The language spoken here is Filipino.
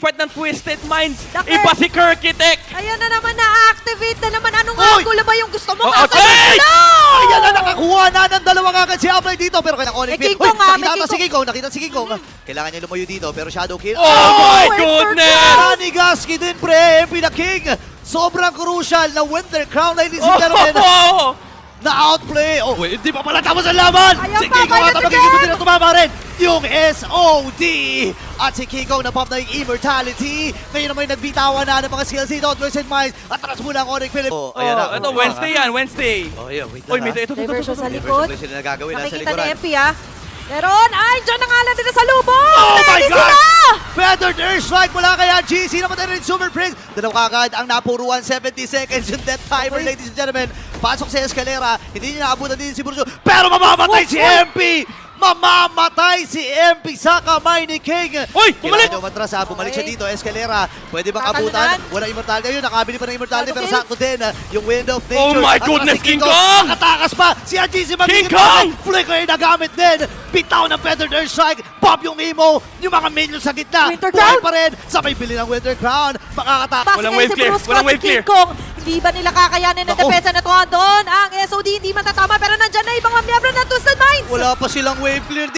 part ng Twisted Minds. Dakar. Iba si Kirkitek. Ayan na naman, na-activate na naman. Anong angulo ba yung gusto mo? Oh, Nasa okay! dulo! Ayan na, nakakuha na ng dalawang agad si Appley dito. Pero kaya Onyx May Pit. King Kong, ah, may Nakita King si King Kong, nakita si King Kong. Kailangan niya lumayo dito, pero shadow kill. Oh my Winter goodness! Nanigaski din, pre. MP na King. Sobrang crucial na Winter Crown, ladies and gentlemen. Oh! Na outplay. Oh, wait, hindi pa pala tapos ang laban. Ayan Si pa, King Kong final at to magiging get. buti na tumama rin. Yung SOD. At si King Kong na-pop na yung Immortality. Ngayon naman yung nagbitawan na ng mga skills dito. Twisted Minds. At taras muna ang Onyx Philip. Oh, ayan na. Ito, Wednesday yan, Wednesday. Oh, yeah, wait Uy, lang. may ito. Diversion sa Reverse likod. play sila na gagawin nasa Nakikita ni likuran. MP, ah. Meron! Ay, dyan na nga lang din sa lubong! Oh my Ready God! sila! Feathered Airstrike mula kay GC naman tayo rin Super Prince. Dalaw kagad ang napuruan, 70 seconds yung death timer, Okay. ladies and gentlemen. Pasok sa eskalera, hindi niya naabutan din si Burjo. Pero mamamatay si MP! Mamamatay si MP sa kamay ni King! Uy, bumalik! Kailangan matras ha, bumalik siya Okay. dito, eskalera. Pwede bang Kakalunan. abutan? Walang immortality. Ayun, nakabili pa ng immortality, Shadow pero kill. sakto din. Yung Wind of Oh Nature. my At saka goodness, si King Kong! Nakatakas pa! Si GC magiging King Kong! Flicker yung nagamit din. Bitaw ng Feathered Airstrike. Pop yung emo. Yung mga minions sa gitna. Winter Buhay Crown. pa rin. Sabay bili ng Winter Crown. Makakatak. Base Walang ngayon wave si clear, Bruce walang Scott, wave si King clear. Kong. Hindi ba nila kakayanin ng Naku. depensa na to doon? Ang SOD hindi matatama pero nandyan na ibang mga miyembro ng Twisted Minds! Wala pa silang wave clear.